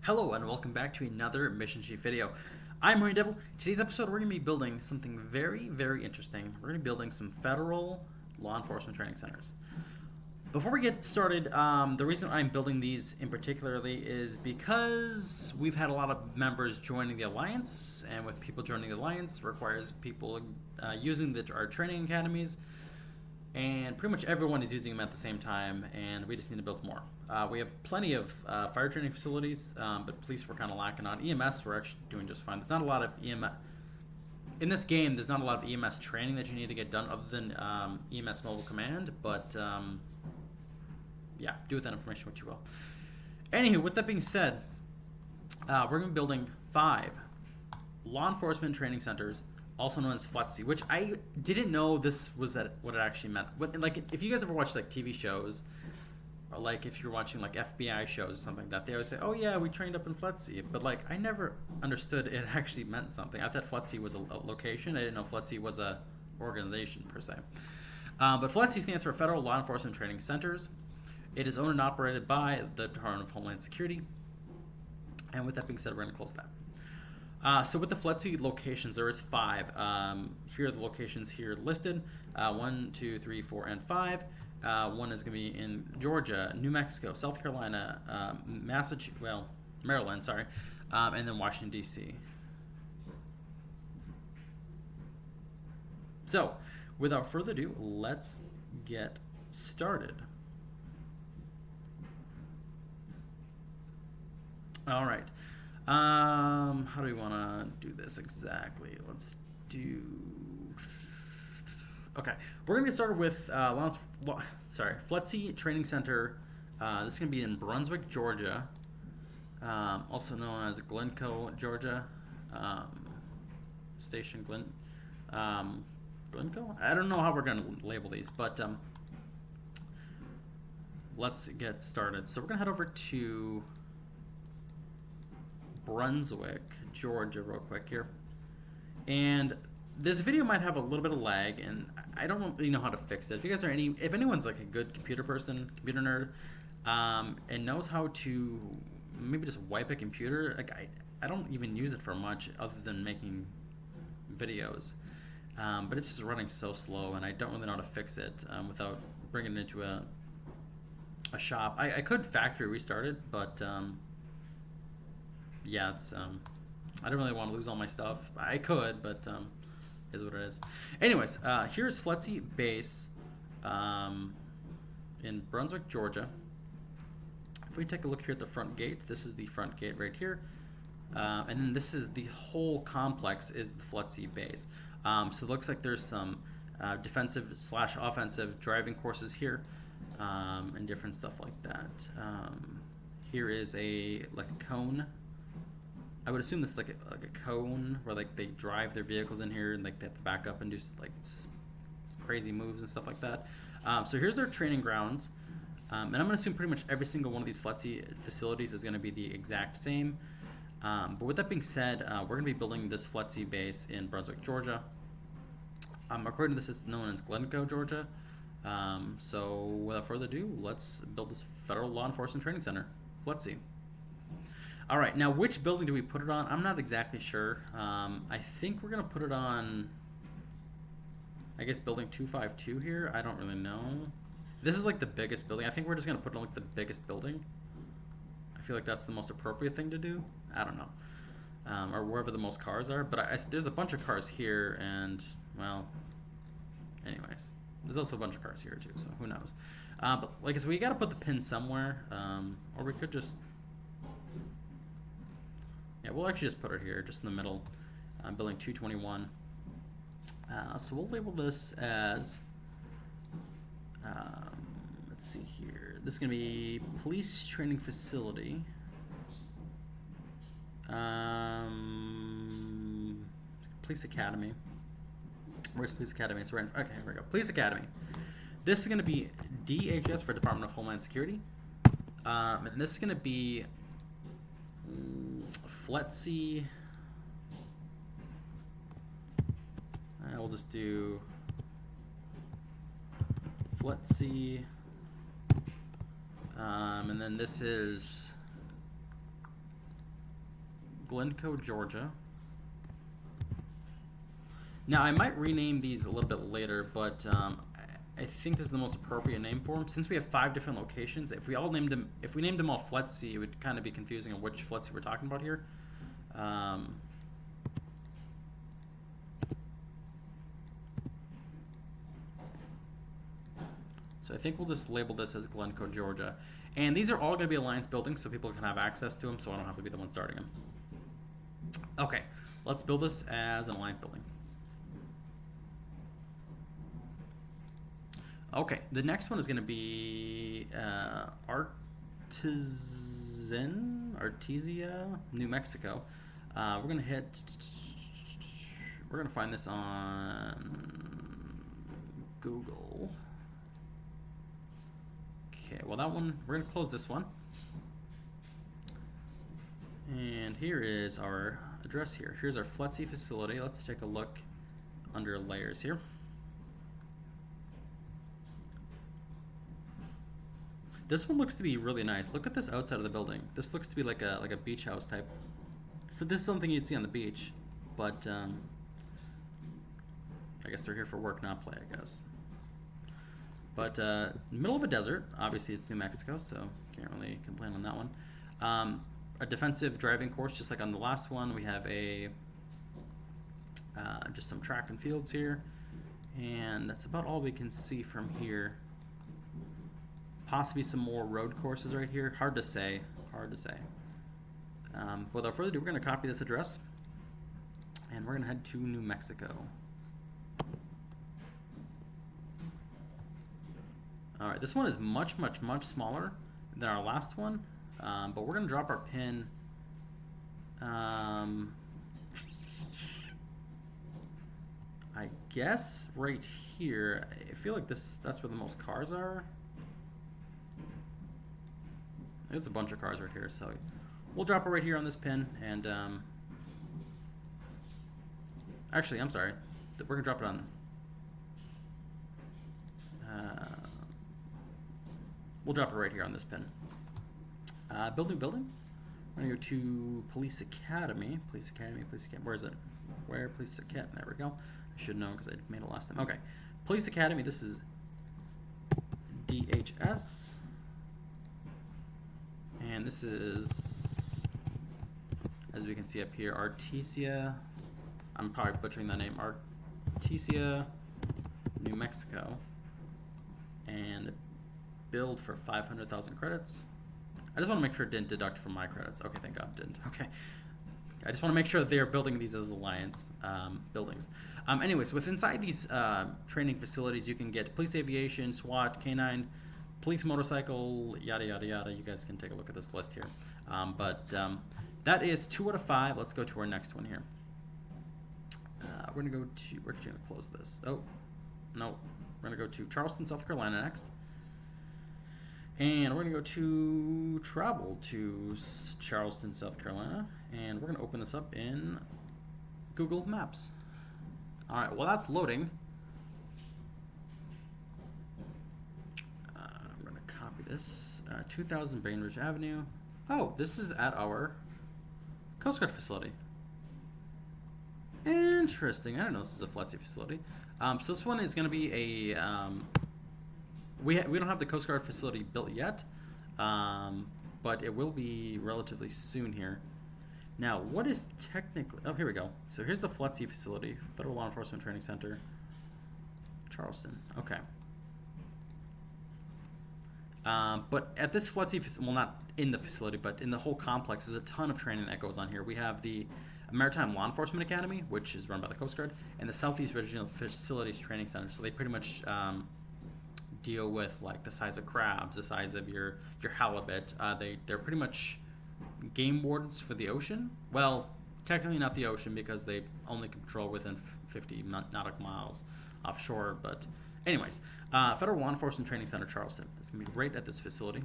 Hello and welcome back to another Mission Chief video. I'm Marine Devil. Today's episode we're going to be building something very interesting. We're going to be building some federal law enforcement training centers. Before we get started, the reason I'm building these in particularly is because we've had a lot of members joining the Alliance, and with people joining the Alliance requires people using our training academies, and pretty much everyone is using them at the same time, and we just need to build more. We have plenty of fire training facilities, but police we're kind of lacking on. EMS we're actually doing just fine. There's not a lot of EMS in this game. There's not a lot of EMS training that you need to get done other than EMS mobile command, but yeah, do with that information what you will. Anywho, with that being said, we're going to be building 5 law enforcement training centers, also known as FLETC, which I didn't know this was what it actually meant. Like, if you guys ever watch like TV shows, or like if you're watching like FBI shows or something like that, they always say, "Oh yeah, we trained up in FLETC," but like I never understood it actually meant something. I thought FLETC was a location. I didn't know FLETC was a organization per se. But FLETC stands for Federal Law Enforcement Training Centers. It is owned and operated by the Department of Homeland Security. And with that being said, we're going to close that. So with the FLETC locations, there is 5. Here are the locations here listed: 1, 2, 3, 4, and 5. One is going to be in Georgia, New Mexico, South Carolina, Maryland, sorry, and then Washington, D.C. So, without further ado, let's get started. All right. How do we want to do this exactly? Let's do... Okay, we're going to get started with FLETC Training Center. This is going to be in Brunswick, Georgia, also known as Glencoe, Georgia. Station Glencoe? I don't know how we're going to label these, but let's get started. So we're going to head over to Brunswick, Georgia real quick here. And this video might have a little bit of lag, and I don't really know how to fix it. If you guys are if anyone's like a good computer person, computer nerd, and knows how to maybe just wipe a computer, like I don't even use it for much other than making videos, but it's just running so slow, and I don't really know how to fix it without bringing it into a shop. I could factory restart it, but yeah, it's I don't really want to lose all my stuff. I could, but is what it is. Anyways, here's FLETC base in Brunswick, Georgia. If we take a look here at the front gate, this is the front gate right here, and then this is the whole complex is the FLETC base. So it looks like there's some defensive/offensive driving courses here, and different stuff like that. Here is a cone. I would assume this is like a cone where like they drive their vehicles in here and like they have to back up and do like crazy moves and stuff like that. So here's their training grounds, and I'm gonna assume pretty much every single one of these FLETC facilities is gonna be the exact same. But with that being said, we're gonna be building this FLETC base in Brunswick, Georgia. According to this, it's known as Glencoe, Georgia. So without further ado, let's build this Federal Law Enforcement Training Center, FLETC. All right, now which building do we put it on? I'm not exactly sure. I think we're going to put it on, I guess, building 252 here. I don't really know. This is like the biggest building. I think we're just going to put it on like the biggest building. I feel like that's the most appropriate thing to do. I don't know. Or wherever the most cars are. But there's a bunch of cars here, and, well, anyways. There's also a bunch of cars here, too, so who knows. But like I said, we got to put the pin somewhere, or we could just... Yeah, we'll actually just put it here, just in the middle, building 221. So we'll label this as, let's see here. This is going to be Police Training Facility. Police Academy. Where's Police Academy? So okay, here we go. Police Academy. This is going to be DHS for Department of Homeland Security. And this is going to be... FLETC. We'll just do FLETC. And then this is Glencoe, Georgia. Now, I might rename these a little bit later, but I think this is the most appropriate name for them. Since we have 5 different locations, if we named them all FLETC, it would kind of be confusing on which FLETC we're talking about here. So I think we'll just label this as Glencoe, Georgia. And these are all going to be Alliance buildings, so people can have access to them, so I don't have to be the one starting them. Okay, let's build this as an Alliance building. Okay, the next one is going to be Artesia, New Mexico. We're going to find this on Google. Okay, well that one, we're going to close this one. And here is our address here. Here's our FLETC facility. Let's take a look under layers here. This one looks to be really nice. Look at this outside of the building. This looks to be like a beach house type. So this is something you'd see on the beach, but I guess they're here for work, not play, I guess. But middle of a desert. Obviously, it's New Mexico, so can't really complain on that one. A defensive driving course, just like on the last one. We have a just some track and fields here, and that's about all we can see from here. Possibly some more road courses right here. Hard to say. Hard to say. Without further ado, we're going to copy this address, and we're going to head to New Mexico. All right, this one is much, much, much smaller than our last one, but we're going to drop our pin. I guess right here. I feel like that's where the most cars are. There's a bunch of cars right here, so we'll drop it right here on this pin, and actually, I'm sorry, we're gonna drop it on. We'll drop it right here on this pin. Build new building. We're gonna go to Police Academy. Police Academy. Police Academy. Where is it? Where Police Academy? There we go. I should know because I made it last time. Okay, Police Academy. This is DHS. And this is, as we can see up here, Artesia. I'm probably butchering that name. Artesia, New Mexico. And build for 500,000 credits. I just want to make sure it didn't deduct from my credits. Okay, thank God it didn't. Okay. I just want to make sure that they are building these as Alliance buildings. Anyways, with inside these training facilities, you can get police aviation, SWAT, K9, police motorcycle, yada, yada, yada. You guys can take a look at this list here. That is 2 out of 5. Let's go to our next one here. We're going to close this. Oh, no. We're going to go to Charleston, South Carolina next. And we're going to travel to Charleston, South Carolina. And we're going to open this up in Google Maps. All right, well, that's loading. I'm going to copy this. 2000 Bainbridge Avenue. Oh, this is at our Coast Guard facility. Interesting. I don't know this is a FLETC facility. So this one is going to be a... we don't have the Coast Guard facility built yet, but it will be relatively soon here. Now, what is technically... Oh, here we go. So here's the FLETC facility, Federal Law Enforcement Training Center, Charleston. Okay. But at this FLETC facility, well, not in the facility, but in the whole complex, there's a ton of training that goes on here. We have the Maritime Law Enforcement Academy, which is run by the Coast Guard, and the Southeast Regional Facilities Training Center. So they pretty much deal with like the size of crabs, the size of your halibut. They're pretty much game wardens for the ocean. Well, technically not the ocean because they only control within 50 nautical miles offshore. But anyways, Federal Law Enforcement Training Center, Charleston. It's gonna be right at this facility.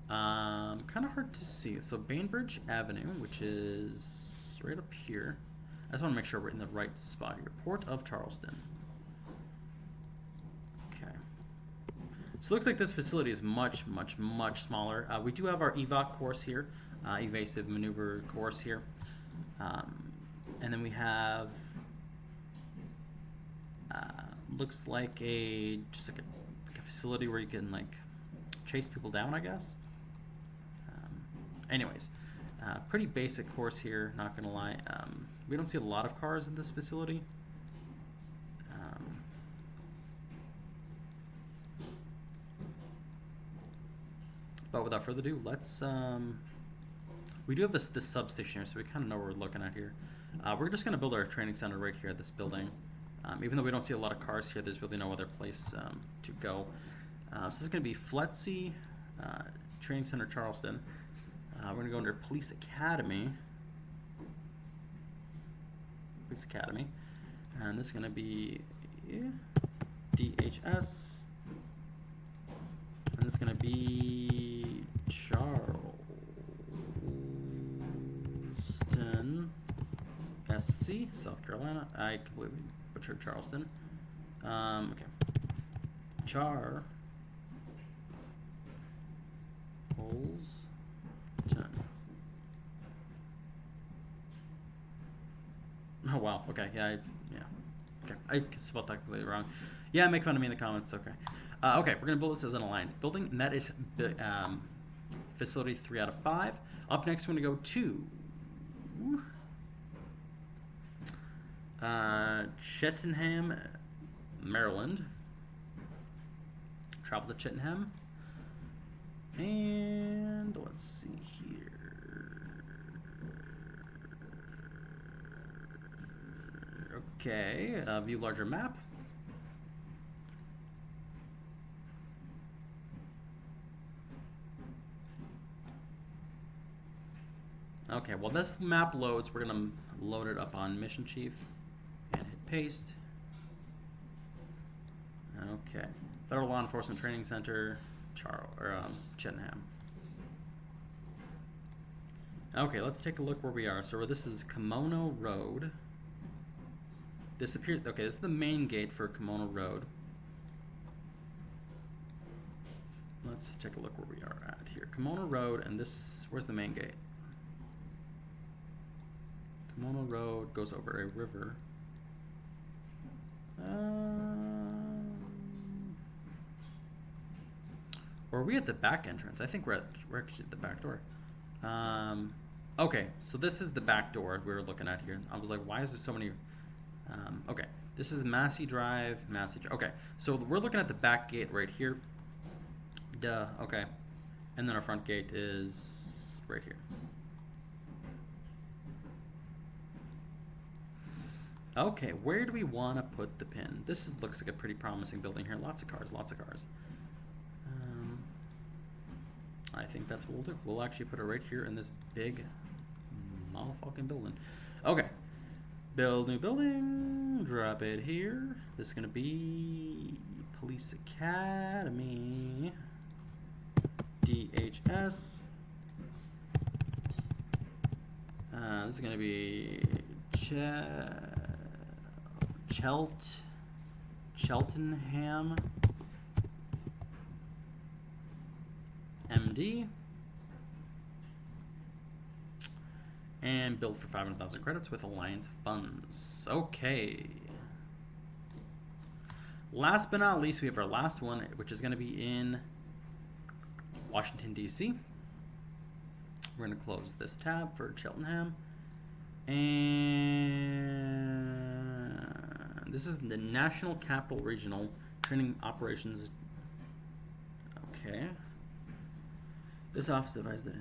Kind of hard to see. So Bainbridge Avenue, which is right up here. I just want to make sure we're in the right spot here. Port of Charleston. Okay. So it looks like this facility is much, much, much smaller. We do have our evac course here. evasive maneuver course here. And then we have looks like just like a facility where you can like chase people down, I guess. Anyways, pretty basic course here, not gonna lie. We don't see a lot of cars in this facility. But without further ado, let's we do have this substation here, so we kind of know what we're looking at here. We're just going to build our training center right here at this building. Even though we don't see a lot of cars here, there's really no other place to go. So this is going to be FLETC, Training Center Charleston. We're going to go under Police Academy. Police Academy. And this is going to be DHS. And this is going to be Charleston, SC, South Carolina. I completely butchered Charleston. Okay. Charleston. Oh wow. Okay. Yeah. Okay. I spelled that completely wrong. Yeah, make fun of me in the comments. Okay. Okay, we're gonna build this as an alliance building, and that is facility 3 out of 5. Up next, we're gonna go to Cheltenham, Maryland. Travel to Cheltenham, and let's see here. Okay, view larger map. Okay, while this map loads, we're gonna load it up on Mission Chief and hit paste. Okay, Federal Law Enforcement Training Center, Cheltenham. Okay, let's take a look where we are. So this is Kimono Road. This appears, okay, this is the main gate for Kimono Road. Let's take a look where we are at here. Kimono Road, and this, where's the main gate? Kimono Road goes over a river. Or are we at the back entrance? I think we're actually at the back door. Okay, so this is the back door we were looking at here. I was like, why is there so many? Okay, this is Massey Drive, okay, so we're looking at the back gate right here. Duh, okay. And then our front gate is right here. Okay, where do we want to put the pin? This looks like a pretty promising building here. Lots of cars, lots of cars. I think that's what we'll do. We'll actually put it right here in this big motherfucking building. Okay. Build new building. Drop it here. This is going to be Police Academy. DHS. This is going to be Cheltenham MD, and build for 500,000 credits with Alliance funds. Okay. Last but not least, we have our last one, which is going to be in Washington, D.C. We're going to close this tab for Cheltenham. And this is the National Capital Regional Training Operations. Okay. This office advised that.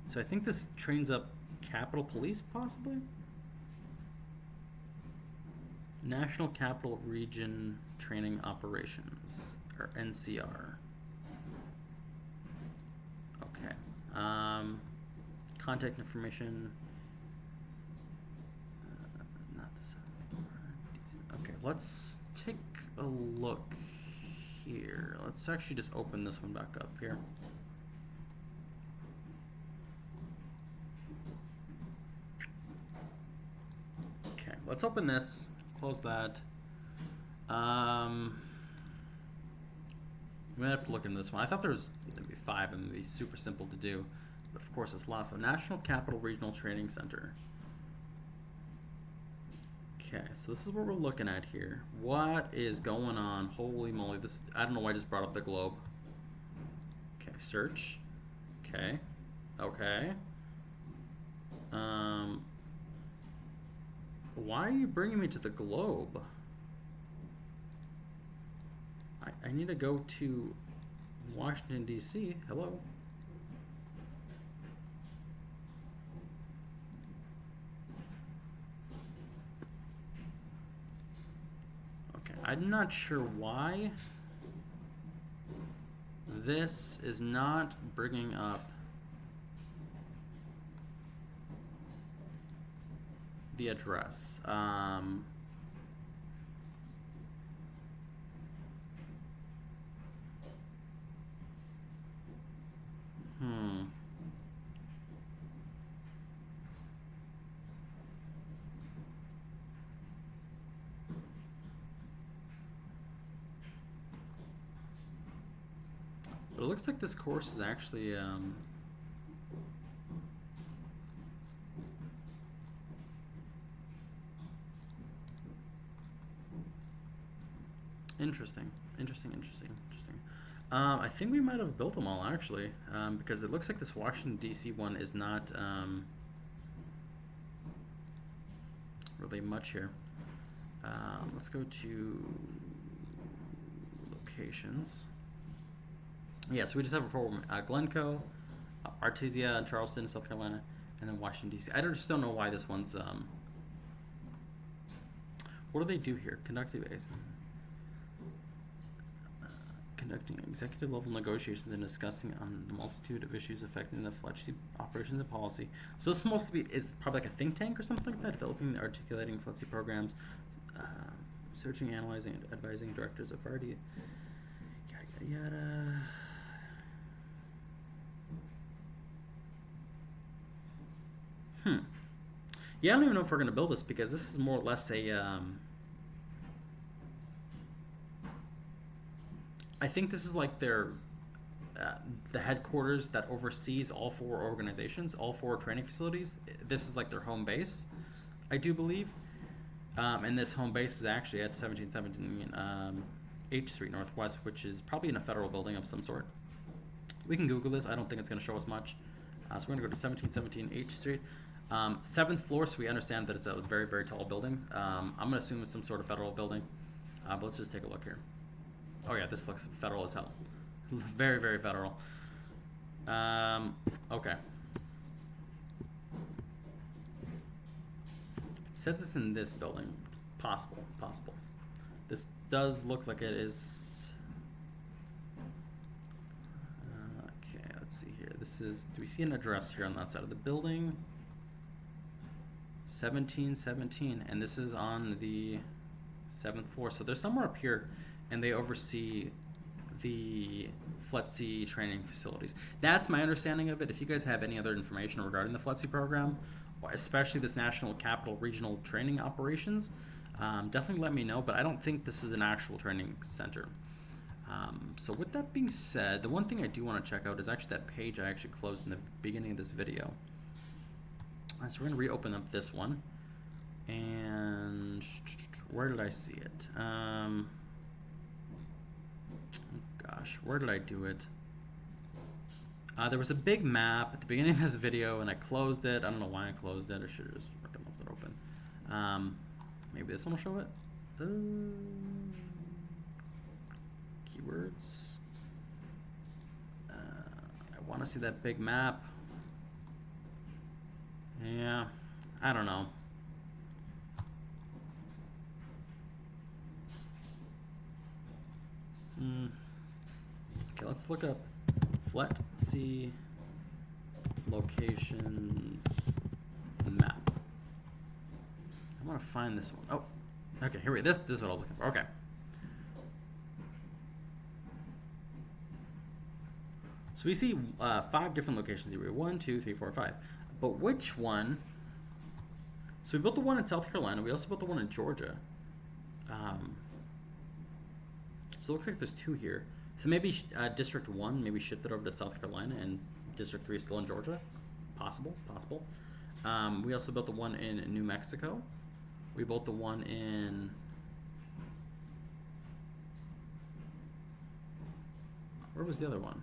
So I think this trains up Capitol Police, possibly? National Capital Region Training Operations, or NCR. Okay. Contact information. Not this. Okay, let's take a look here. Let's actually just open this one back up here. Okay, let's open this. Close that. I'm gonna have to look into this one. I thought there was maybe 5 and it'd be super simple to do. But of course it's lots. So National Capital Regional Training Center. Okay, so this is what we're looking at here. What is going on? Holy moly, this, I don't know why I just brought up the globe. Okay, search. Okay. Okay. Why are you bringing me to the globe? I need to go to Washington, D.C. Hello? Okay, I'm not sure why this is not bringing up the address. But it looks like this course is actually interesting. I think we might have built them all actually, because it looks like this Washington D.C. one is not really much here. Let's go to locations. Yeah, so we just have it for Glencoe, Artesia, Charleston, South Carolina, and then Washington D.C. I just don't know why this one's. What do they do here? Conducting executive level negotiations and discussing on the multitude of issues affecting the FLETC operations and policy. So this mostly is probably like a think tank or something like that, developing and articulating FLETC programs, searching, analyzing, and advising directors of RD. Yada yada. Yeah, I don't even know if we're gonna build this because this is more or less a. I think this is like their the headquarters that oversees all 4 organizations, all 4 training facilities. This is like their home base, I do believe. And this home base is actually at 1717 H Street Northwest, which is probably in a federal building of some sort. We can Google this. I don't think it's going to show us much. So we're going to go to 1717 H Street. 7th floor, so we understand that it's a very, very tall building. I'm going to assume it's some sort of federal building. But let's just take a look here. Oh yeah, this looks federal as hell. Very, very federal. Okay. It says it's in this building. Possible. This does look like it is. Okay, let's see here. This is, do we see an address here on that side of the building? 1717, and this is on the 7th floor. So they're somewhere up here, and they oversee the FLETC training facilities. That's my understanding of it. If you guys have any other information regarding the FLETC program, especially this National Capital Regional Training Operations, definitely let me know, but I don't think this is an actual training center. So with that being said, the one thing I do want to check out is actually that page I actually closed in the beginning of this video. So we're going to reopen up this one. And where did I see it? Oh gosh, where did I do it? There was a big map at the beginning of this video, and I closed it. I don't know why I closed it. I should have just left it open. Maybe this one will show it. Keywords. I want to see that big map. Yeah, I don't know. Okay, let's look up FLETC locations map. I want to find this one. Oh, okay, here we go. This is what I was looking for. Okay. So we see 5 different locations here. 1, 2, 3, 4, 5. But which one? So we built the one in South Carolina. We also built the one in Georgia. So it looks like there's 2 here. So maybe District 1 maybe shifted over to South Carolina and District 3 is still in Georgia. Possible. We also built the one in New Mexico. We built the one in... Where was the other one?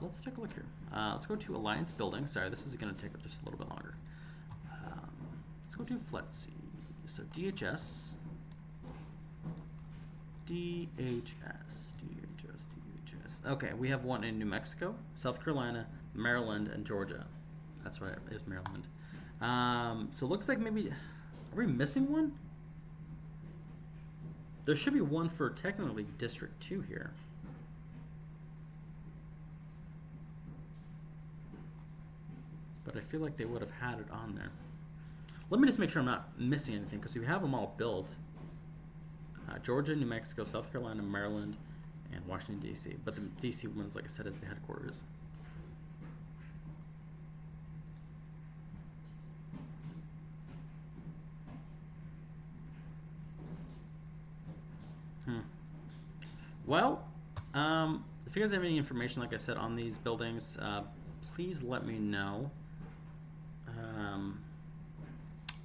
Let's take a look here. Let's go to Alliance Building. Sorry, this is going to take just a little bit longer. Let's go to FLETC. So DHS. Okay, we have one in New Mexico, South Carolina, Maryland, and Georgia. That's right, it is Maryland. So it looks like maybe... Are we missing one? There should be one for technically District 2 here. But I feel like they would have had it on there. Let me just make sure I'm not missing anything, because we have them all built. Georgia, New Mexico, South Carolina, Maryland, and Washington, D.C. But the D.C. ones, like I said, is the headquarters. Well, if you guys have any information, like I said, on these buildings, please let me know.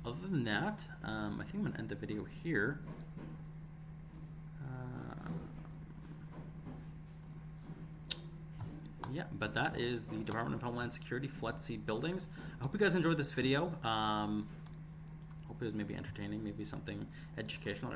Other than that, I think I'm going to end the video here. Yeah, but that is the Department of Homeland Security FLETC buildings. I hope you guys enjoyed this video. Hope it was maybe entertaining, maybe something educational.